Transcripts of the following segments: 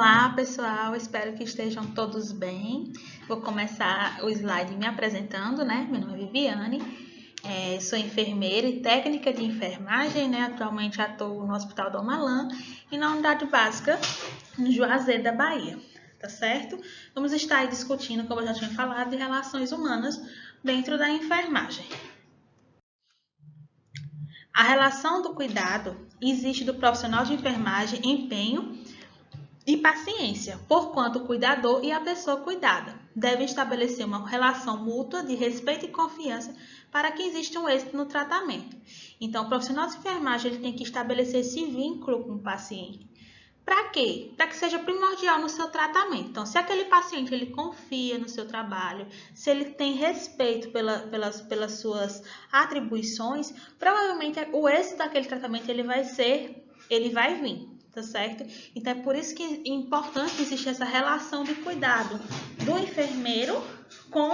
Olá, pessoal, espero que estejam todos bem. Vou começar o slide me apresentando, né? Meu nome é Viviane, sou enfermeira e técnica de enfermagem, né? Atualmente atuo no Hospital Dom Malan e na unidade básica no Juazeiro da Bahia, tá certo? Vamos estar aí discutindo, como eu já tinha falado, de relações humanas dentro da enfermagem. A relação do cuidado existe do profissional de enfermagem, empenho e paciência, porquanto o cuidador e a pessoa cuidada devem estabelecer uma relação mútua de respeito e confiança para que exista um êxito no tratamento. Então, o profissional de enfermagem ele tem que estabelecer esse vínculo com o paciente. Para quê? Para que seja primordial no seu tratamento. Então, se aquele paciente ele confia no seu trabalho, se ele tem respeito pelas suas atribuições, provavelmente o êxito daquele tratamento ele vai vir. Tá certo? Então, é por isso que é importante existir essa relação de cuidado do enfermeiro com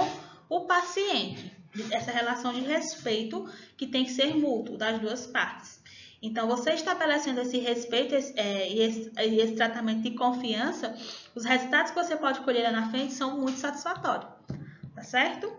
o paciente. Essa relação de respeito que tem que ser mútuo das duas partes. Então, você estabelecendo esse respeito e esse tratamento de confiança, os resultados que você pode colher lá na frente são muito satisfatórios. Tá certo?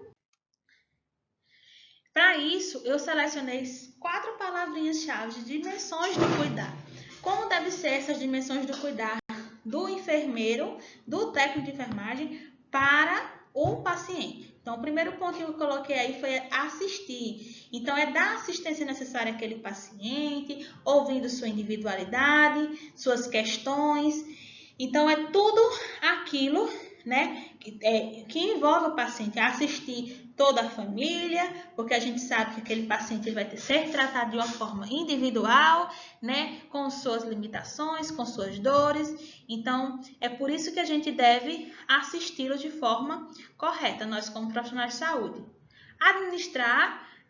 Para isso, eu selecionei 4 palavrinhas-chave de dimensões do cuidado. Como devem ser essas dimensões do cuidar do enfermeiro, do técnico de enfermagem para o paciente? Então, o primeiro ponto que eu coloquei aí foi assistir. Então, é dar a assistência necessária àquele paciente, ouvindo sua individualidade, suas questões. Então, é tudo aquilo, né, que envolve o paciente, assistir toda a família, porque a gente sabe que aquele paciente vai ter que ser tratado de uma forma individual, né, com suas limitações, com suas dores. Então, é por isso que a gente deve assisti-lo de forma correta, nós como profissionais de saúde.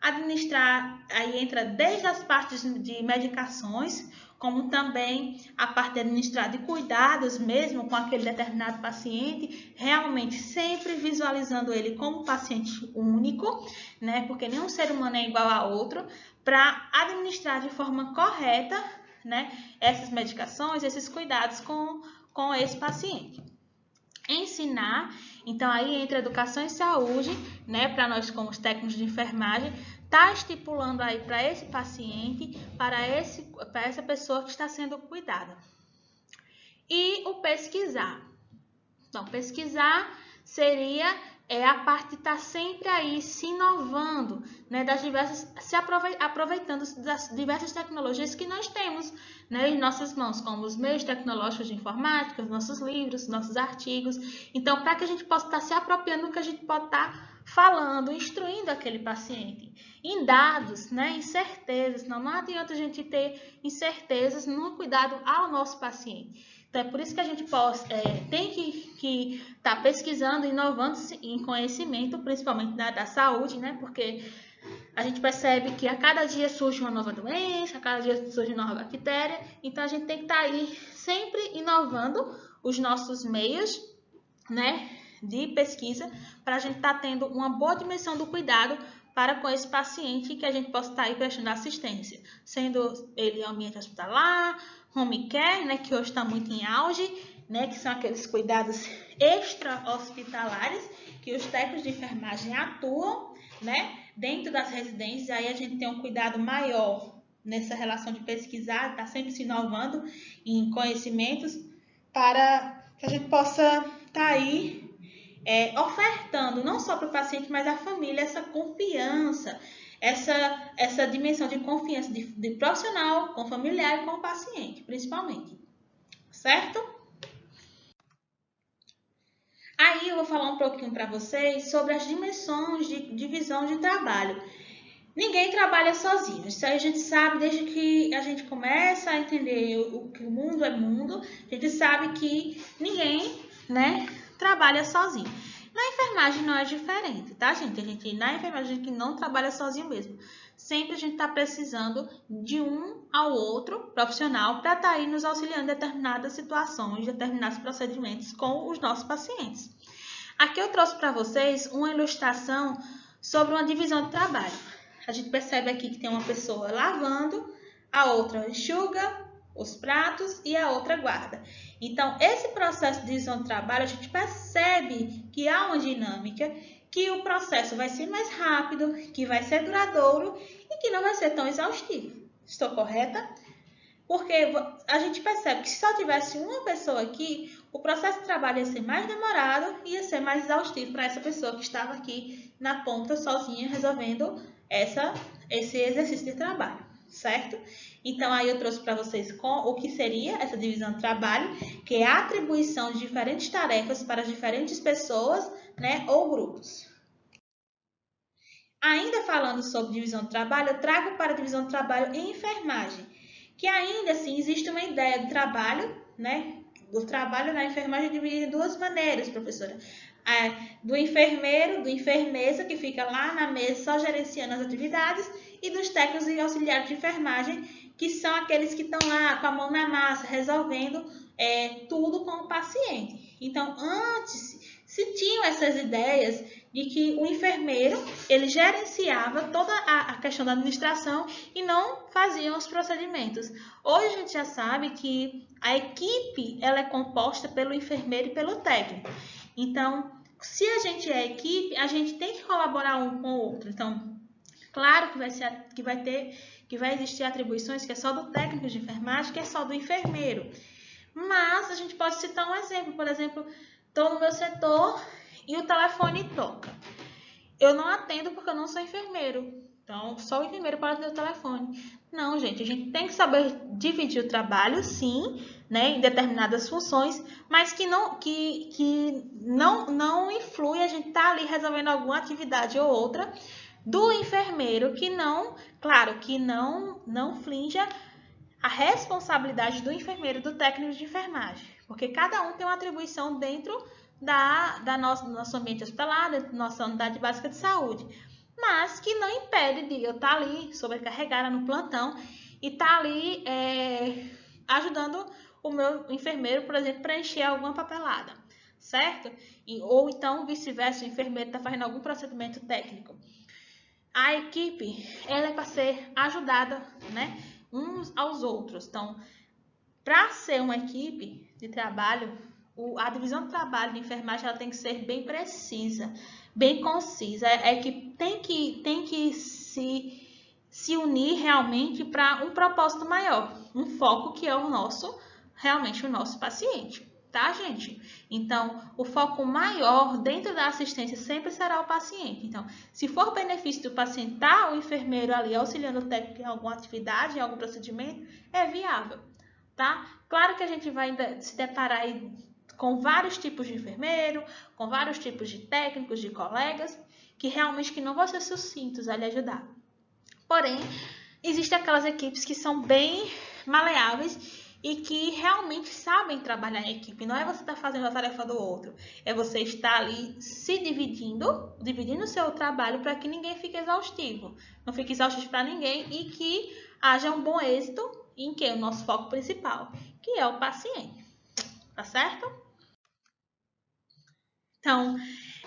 Administrar aí entra desde as partes de medicações, como também a parte de administrar de cuidados mesmo com aquele determinado paciente, realmente sempre visualizando ele como paciente único, né? Porque nenhum ser humano é igual a outro, para administrar de forma correta, né? Essas medicações, esses cuidados com esse paciente. Ensinar, então aí entra educação e saúde, né? Para nós como técnicos de enfermagem, tá estipulando aí para esse paciente, para essa pessoa que está sendo cuidada. E o pesquisar. Então, pesquisar seria a parte de estar sempre aí se inovando, né, aproveitando das diversas tecnologias que nós temos, né, em nossas mãos, como os meios tecnológicos de informática, os nossos livros, nossos artigos. Então, para que a gente possa estar se apropriando do que a gente pode estar falando, instruindo aquele paciente em dados, né, em certezas. Não adianta a gente ter incertezas no cuidado ao nosso paciente. Então, é por isso que a gente tem que estar pesquisando, inovando em conhecimento, principalmente da saúde, né? Porque a gente percebe que a cada dia surge uma nova doença, a cada dia surge uma nova bactéria. Então, a gente tem que estar aí sempre inovando os nossos meios, né, de pesquisa, para a gente estar tendo uma boa dimensão do cuidado para com esse paciente que a gente possa estar aí prestando assistência, sendo ele ambiente hospitalar, home care, né, que hoje está muito em auge, né, que são aqueles cuidados extra-hospitalares que os técnicos de enfermagem atuam, né, dentro das residências. Aí a gente tem um cuidado maior nessa relação de pesquisar, está sempre se inovando em conhecimentos para que a gente possa estar aí ofertando não só para o paciente, mas à família essa confiança, essa dimensão de confiança de profissional com o familiar e com o paciente, principalmente. Certo? Aí eu vou falar um pouquinho para vocês sobre as dimensões de divisão de trabalho. Ninguém trabalha sozinho, isso aí a gente sabe desde que a gente começa a entender o que o mundo é mundo, a gente sabe que ninguém, né, trabalha sozinho. Na enfermagem não é diferente, tá, gente? Na enfermagem a gente não trabalha sozinho mesmo. Sempre a gente está precisando de um ao outro profissional para estar aí nos auxiliando em determinadas situações, determinados procedimentos com os nossos pacientes. Aqui eu trouxe para vocês uma ilustração sobre uma divisão de trabalho. A gente percebe aqui que tem uma pessoa lavando, a outra enxuga os pratos e a outra guarda. Então, esse processo de divisão do trabalho, a gente percebe que há uma dinâmica, que o processo vai ser mais rápido, que vai ser duradouro e que não vai ser tão exaustivo. Estou correta? Porque a gente percebe que se só tivesse uma pessoa aqui, o processo de trabalho ia ser mais demorado e ia ser mais exaustivo para essa pessoa que estava aqui na ponta sozinha resolvendo esse exercício de trabalho, certo? Então, aí eu trouxe para vocês o que seria essa divisão de trabalho, que é a atribuição de diferentes tarefas para diferentes pessoas, né, ou grupos. Ainda falando sobre divisão de trabalho, eu trago para a divisão de trabalho em enfermagem, que ainda assim existe uma ideia de trabalho, né? Do trabalho na enfermagem dividido de duas maneiras, professora. Do enfermeiro, do enfermeira, que fica lá na mesa só gerenciando as atividades, e dos técnicos e auxiliares de enfermagem, que são aqueles que estão lá com a mão na massa, resolvendo tudo com o paciente. Então, antes se tinham essas ideias de que o enfermeiro ele gerenciava toda a questão da administração e não fazia os procedimentos. Hoje a gente já sabe que a equipe ela é composta pelo enfermeiro e pelo técnico. Então, se a gente é equipe, a gente tem que colaborar um com o outro. Então, claro que vai existir atribuições que é só do técnico de enfermagem, que é só do enfermeiro. Mas a gente pode citar um exemplo, por exemplo, estou no meu setor e o telefone toca. Eu não atendo porque eu não sou enfermeiro. Então, só o enfermeiro pode atender o telefone. Não, gente, a gente tem que saber dividir o trabalho, sim, né, em determinadas funções, mas que não influi a gente estar ali resolvendo alguma atividade ou outra do enfermeiro, que não flinja a responsabilidade do enfermeiro e do técnico de enfermagem, porque cada um tem uma atribuição dentro do nosso ambiente hospitalar, dentro da nossa unidade básica de saúde, mas que não impede de eu estar ali sobrecarregada no plantão e estar ali ajudando o meu enfermeiro, por exemplo, preencher alguma papelada, certo? Ou então, vice-versa, o enfermeiro está fazendo algum procedimento técnico. A equipe ela é para ser ajudada, né, uns aos outros. Então, para ser uma equipe de trabalho, a divisão de trabalho de enfermagem ela tem que ser bem precisa, bem concisa. A equipe tem que se unir realmente para um propósito maior, um foco que é realmente o nosso paciente. Tá, gente? Então, o foco maior dentro da assistência sempre será o paciente. Então, se for benefício do paciente estar o enfermeiro ali auxiliando o técnico em alguma atividade, em algum procedimento, é viável, tá? Claro que a gente vai ainda se deparar aí com vários tipos de enfermeiro, com vários tipos de técnicos, de colegas, que realmente não vão ser sucintos a lhe ajudar. Porém, existem aquelas equipes que são bem maleáveis e que realmente sabem trabalhar em equipe. Não é você estar fazendo a tarefa do outro, é você estar ali se dividindo o seu trabalho para que ninguém fique exaustivo. Não fique exaustivo para ninguém e que haja um bom êxito em que o nosso foco principal, que é o paciente. Tá certo? Então,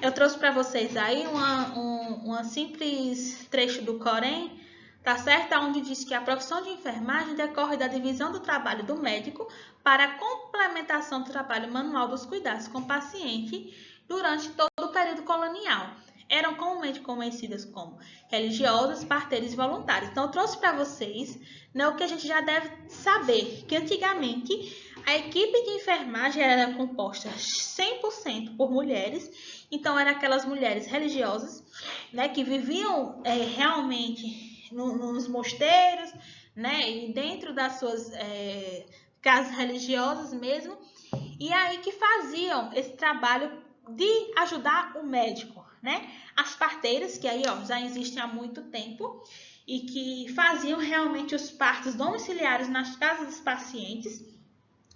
eu trouxe para vocês aí uma simples trecho do Corém, tá certo? Onde diz que a profissão de enfermagem decorre da divisão do trabalho do médico para a complementação do trabalho manual dos cuidados com o paciente durante todo o período colonial. Eram comumente conhecidas como religiosas, parteiras e voluntárias. Então, eu trouxe para vocês, né, o que a gente já deve saber, que antigamente a equipe de enfermagem era composta 100% por mulheres. Então, eram aquelas mulheres religiosas, né, que viviam realmente nos mosteiros, né, e dentro das suas casas religiosas mesmo, e aí que faziam esse trabalho de ajudar o médico, né? As parteiras, que aí já existem há muito tempo, e que faziam realmente os partos domiciliares nas casas dos pacientes,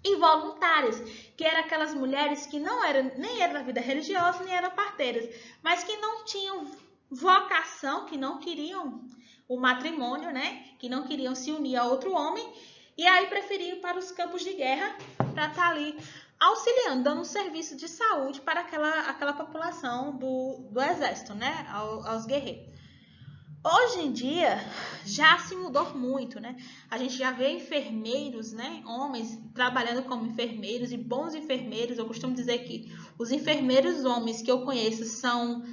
e voluntárias, que eram aquelas mulheres que nem eram da vida religiosa, nem eram parteiras, mas que não tinham vocação, que não queriam o matrimônio, né? Que não queriam se unir a outro homem, e aí preferiam ir para os campos de guerra para estar ali auxiliando, dando um serviço de saúde para aquela população do exército, né? Aos guerreiros. Hoje em dia já se mudou muito, né? A gente já vê enfermeiros, né? Homens trabalhando como enfermeiros e bons enfermeiros. Eu costumo dizer que os enfermeiros homens que eu conheço são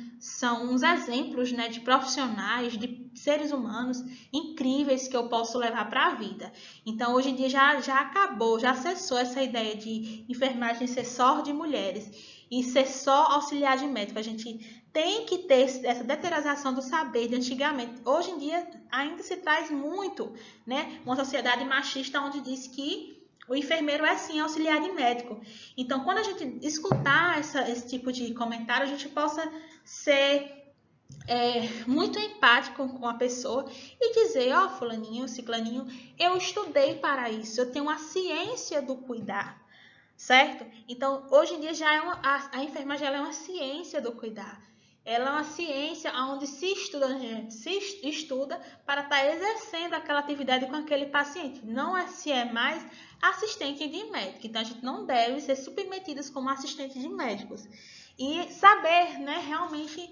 uns exemplos, né, de profissionais, de seres humanos incríveis que eu posso levar para a vida. Então, hoje em dia já acabou, já cessou essa ideia de enfermagem ser só de mulheres e ser só auxiliar de médico. A gente tem que ter essa deterioração do saber de antigamente. Hoje em dia ainda se traz muito, né, uma sociedade machista onde diz que o enfermeiro é sim auxiliar de médico. Então, quando a gente escutar esse tipo de comentário, a gente possa ser muito empático com a pessoa e dizer, ó, fulaninho, ciclaninho, eu estudei para isso, eu tenho a ciência do cuidar, certo? Então, hoje em dia já a enfermagem ela é uma ciência do cuidar. Ela é uma ciência onde se estuda para estar exercendo aquela atividade com aquele paciente. Não é se é mais assistente de médico. Então, a gente não deve ser submetidas como assistente de médicos. E saber, né, realmente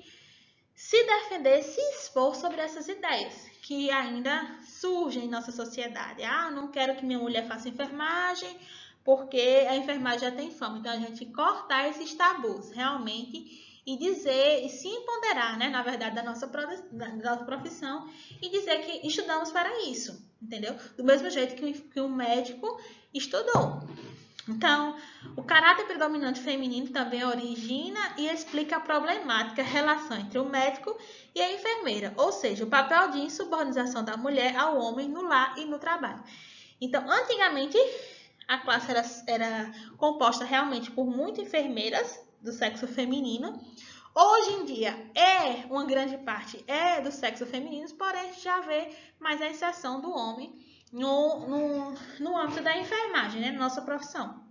se defender, se expor sobre essas ideias que ainda surgem em nossa sociedade. Ah, não quero que minha mulher faça enfermagem porque a enfermagem já tem fama. Então, a gente cortar esses tabus realmente e dizer, e se empoderar, né, na verdade, da nossa profissão e dizer que estudamos para isso, entendeu? Do mesmo jeito que um médico estudou. Então, o caráter predominante feminino também origina e explica a problemática relação entre o médico e a enfermeira, ou seja, o papel de insubordinação da mulher ao homem no lar e no trabalho. Então, antigamente, a classe era composta realmente por muitas enfermeiras do sexo feminino. Hoje em dia, uma grande parte é do sexo feminino, porém, a gente já vê mais a inserção do homem no âmbito da enfermagem, né, na nossa profissão.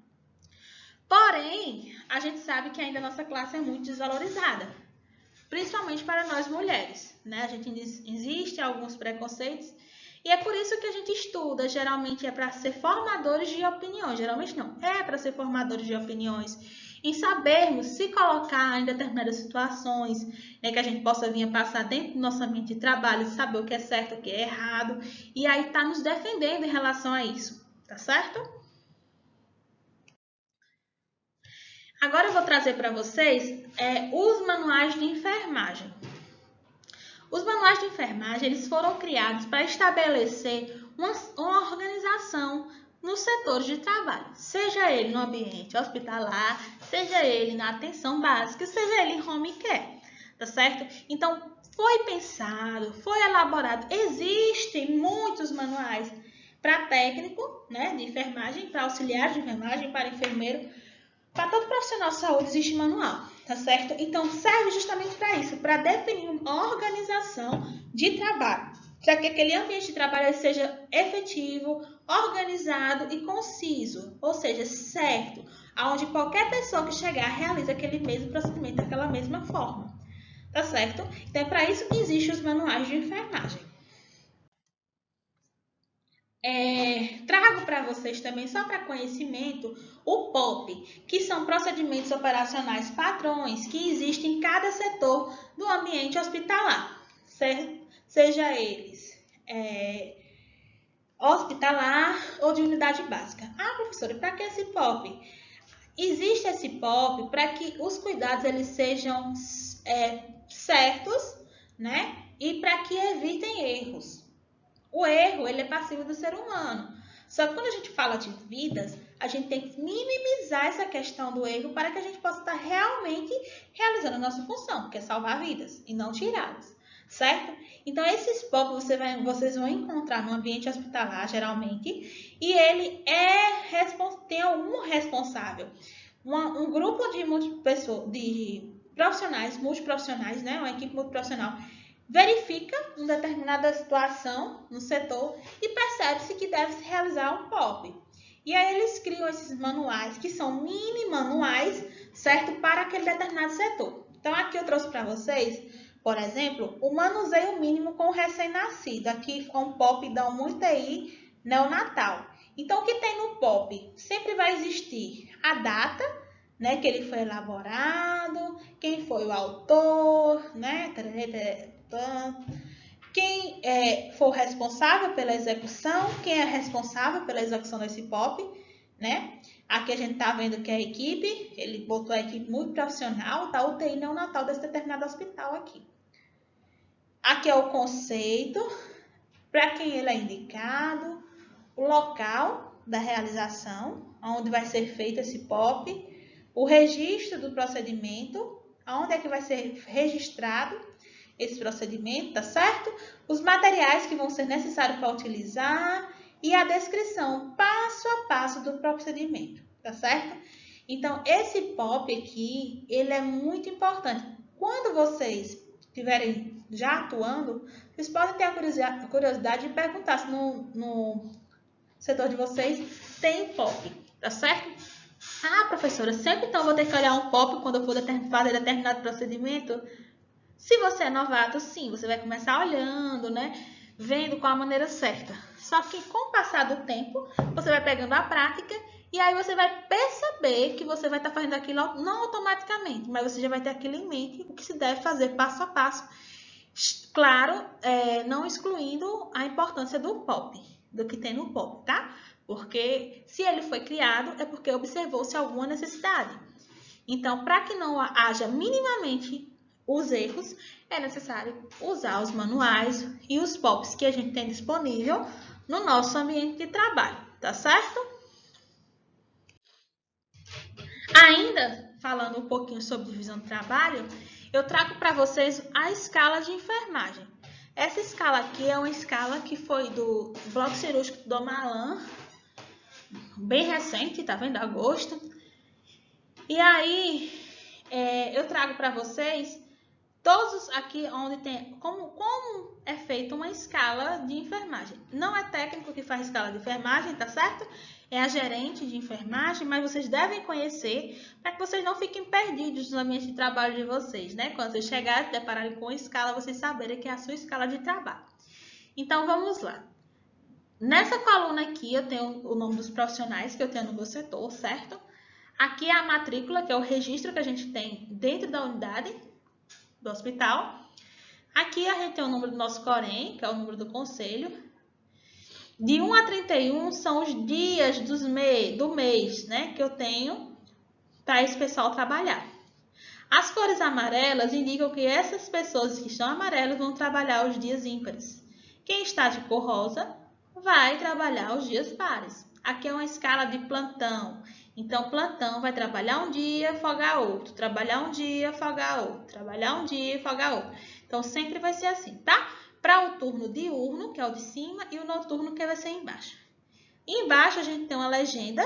Porém, a gente sabe que ainda a nossa classe é muito desvalorizada, principalmente para nós mulheres, né? A gente existe alguns preconceitos e é por isso que a gente estuda. Geralmente é para ser formadores de opiniões, geralmente não, é para ser formadores de opiniões, em sabermos se colocar em determinadas situações, né, que a gente possa vir a passar dentro do nosso ambiente de trabalho, saber o que é certo, o que é errado, e aí tá nos defendendo em relação a isso, tá certo? Agora eu vou trazer para vocês os manuais de enfermagem. Os manuais de enfermagem eles foram criados para estabelecer uma organização nos setores de trabalho, seja ele no ambiente hospitalar, seja ele na atenção básica, seja ele em home care, tá certo? Então, foi pensado, foi elaborado, existem muitos manuais para técnico, né, de enfermagem, para auxiliar de enfermagem, para enfermeiro. Para todo profissional de saúde existe manual, tá certo? Então, serve justamente para isso, para definir uma organização de trabalho, para que aquele ambiente de trabalho seja efetivo, organizado e conciso, ou seja, certo, aonde qualquer pessoa que chegar realiza aquele mesmo procedimento daquela mesma forma, tá certo? Então, é para isso que existem os manuais de enfermagem. Trago para vocês também, só para conhecimento, o POP, que são procedimentos operacionais padrões que existem em cada setor do ambiente hospitalar, seja eles hospitalar ou de unidade básica. Ah, professora, para que esse POP? Existe esse POP para que os cuidados eles sejam certos, né? E para que evitem erros. O erro, ele é passivo do ser humano. Só que quando a gente fala de vidas, a gente tem que minimizar essa questão do erro para que a gente possa estar realmente realizando a nossa função, que é salvar vidas e não tirá-las, certo? Então, esses POP vocês vão encontrar no ambiente hospitalar, geralmente, e ele tem algum responsável. Um grupo de profissionais, multiprofissionais, né? Uma equipe multiprofissional, verifica uma determinada situação no setor e percebe-se que deve-se realizar um POP. E aí eles criam esses manuais, que são mini manuais, certo? Para aquele determinado setor. Então, aqui eu trouxe para vocês, por exemplo, o manuseio mínimo com o recém-nascido. Aqui é um POP da UTI neonatal. Então, o que tem no POP? Sempre vai existir a data, né, que ele foi elaborado, quem foi o autor, né, Quem for responsável pela execução, quem é responsável pela execução desse POP, né? Aqui a gente tá vendo que a equipe, ele botou a equipe multiprofissional da UTI neonatal desse determinado hospital aqui. Aqui é o conceito, para quem ele é indicado, o local da realização, onde vai ser feito esse POP, o registro do procedimento, onde é que vai ser registrado esse procedimento, tá certo? Os materiais que vão ser necessários para utilizar e a descrição passo a passo do procedimento, tá certo? Então, esse POP aqui, ele é muito importante. Quando vocês estiverem já atuando, vocês podem ter a curiosidade de perguntar se no setor de vocês tem POP, tá certo? Ah, professora, sempre então vou ter que olhar um POP quando eu for fazer determinado procedimento? Se você é novato, sim, você vai começar olhando, né? Vendo qual a maneira certa. Só que com o passar do tempo, você vai pegando a prática e aí você vai perceber que você vai estar fazendo aquilo não automaticamente, mas você já vai ter aquilo em mente, o que se deve fazer passo a passo. Claro, não excluindo a importância do POP, do que tem no POP, tá? Porque se ele foi criado, é porque observou-se alguma necessidade. Então, para que não haja minimamente os erros, é necessário usar os manuais e os POPs que a gente tem disponível no nosso ambiente de trabalho, tá certo? Ainda falando um pouquinho sobre divisão do trabalho, eu trago para vocês a escala de enfermagem. Essa escala aqui é uma escala que foi do bloco cirúrgico do Malan, bem recente, tá vendo? Agosto. E aí, eu trago para vocês todos aqui onde tem como é feita uma escala de enfermagem. Não é técnico que faz escala de enfermagem, tá certo? É a gerente de enfermagem, mas vocês devem conhecer para que vocês não fiquem perdidos no ambiente de trabalho de vocês, né? Quando vocês chegarem e se depararem com a escala, vocês saberem que é a sua escala de trabalho. Então, vamos lá. Nessa coluna aqui, eu tenho o nome dos profissionais que eu tenho no meu setor, certo? Aqui é a matrícula, que é o registro que a gente tem dentro da unidade do hospital. Aqui a gente tem o número do nosso Corém, que é o número do conselho. De 1 a 31 são os dias do mês, né, que eu tenho para esse pessoal trabalhar. As cores amarelas indicam que essas pessoas que estão amarelas vão trabalhar os dias ímpares. Quem está de cor rosa vai trabalhar os dias pares. Aqui é uma escala de plantão. Então, plantão vai trabalhar um dia, folgar outro. Trabalhar um dia, folgar outro. Trabalhar um dia, folgar outro. Então, sempre vai ser assim, tá? Para o turno diurno, que é o de cima, e o noturno, que vai ser embaixo. Embaixo, a gente tem uma legenda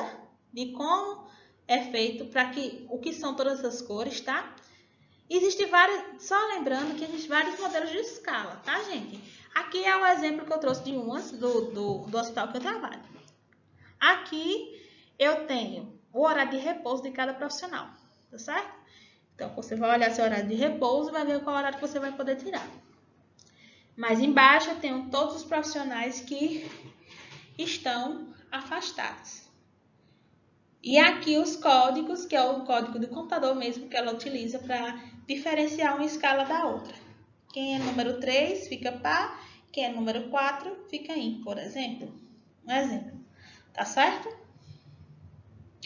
de como é feito para que o que são todas essas cores, tá? Existem vários, só lembrando que existem vários modelos de escala, tá, gente? Aqui é o exemplo que eu trouxe de umas do hospital que eu trabalho. Aqui eu tenho o horário de repouso de cada profissional, tá certo? Então, você vai olhar seu horário de repouso e vai ver qual horário que você vai poder tirar. Mas embaixo eu tenho todos os profissionais que estão afastados. E aqui os códigos, que é o código do computador mesmo que ela utiliza para diferenciar uma escala da outra. Quem é número 3 fica par, quem é número 4 fica ímpar, por exemplo. Um exemplo. Tá certo?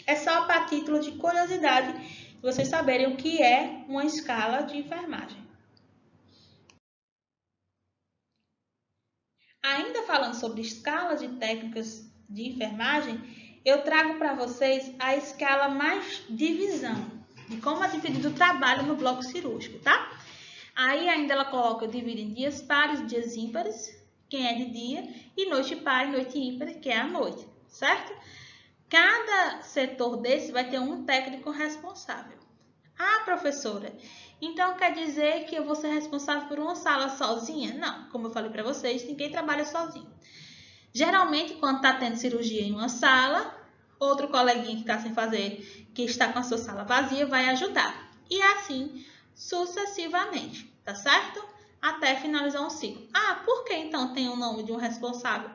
É só para título de curiosidade vocês saberem o que é uma escala de enfermagem. Ainda falando sobre escalas de técnicas de enfermagem, eu trago para vocês a escala mais divisão, de como é dividido o trabalho no bloco cirúrgico, tá? Aí ainda ela coloca, divide em dias pares, dias ímpares, quem é de dia, e noite par e noite ímpar, que é a noite, certo? Cada setor desse vai ter um técnico responsável. Ah, professora, então quer dizer que eu vou ser responsável por uma sala sozinha? Não, como eu falei para vocês, ninguém trabalha sozinho. Geralmente, quando está tendo cirurgia em uma sala, outro coleguinha que está sem fazer, que está com a sua sala vazia, vai ajudar. E assim, sucessivamente, tá certo? Até finalizar um ciclo. Ah, por que então tem o nome de um responsável?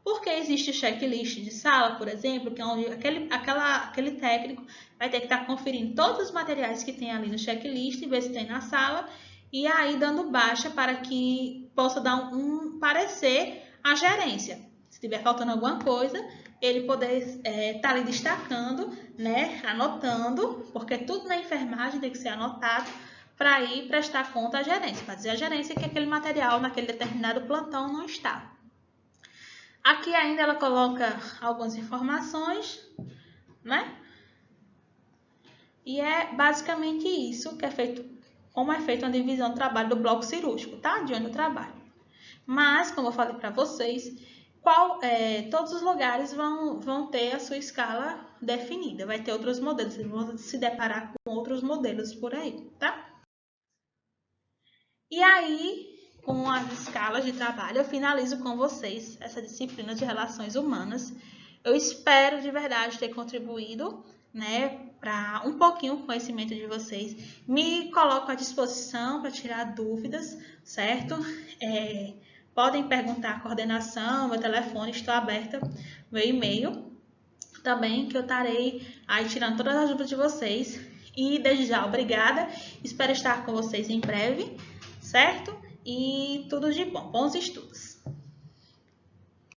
Porque existe o checklist de sala, por exemplo, que é onde aquele técnico vai ter que estar conferindo todos os materiais que tem ali no checklist, ver se tem na sala, e aí dando baixa para que possa dar um parecer à gerência. Se estiver faltando alguma coisa, ele poder estar ali destacando, né, anotando, porque tudo na enfermagem tem que ser anotado para ir prestar conta à gerência, para dizer à gerência que aquele material naquele determinado plantão não está. Aqui ainda ela coloca algumas informações, né? E é basicamente isso que é feito, como é feita uma divisão do trabalho do bloco cirúrgico, tá? De onde eu trabalho. Mas, como eu falei para vocês, todos os lugares vão ter a sua escala definida. Vai ter outros modelos, vocês vão se deparar com outros modelos por aí, tá? E aí, com as escalas de trabalho, eu finalizo com vocês essa disciplina de relações humanas. Eu espero de verdade ter contribuído, né, para um pouquinho o conhecimento de vocês. Me coloco à disposição para tirar dúvidas, certo? Podem perguntar a coordenação, meu telefone, estou aberta, meu e-mail também, que eu estarei aí tirando todas as dúvidas de vocês. E desde já, obrigada. Espero estar com vocês em breve, certo? E tudo de bom. Bons estudos!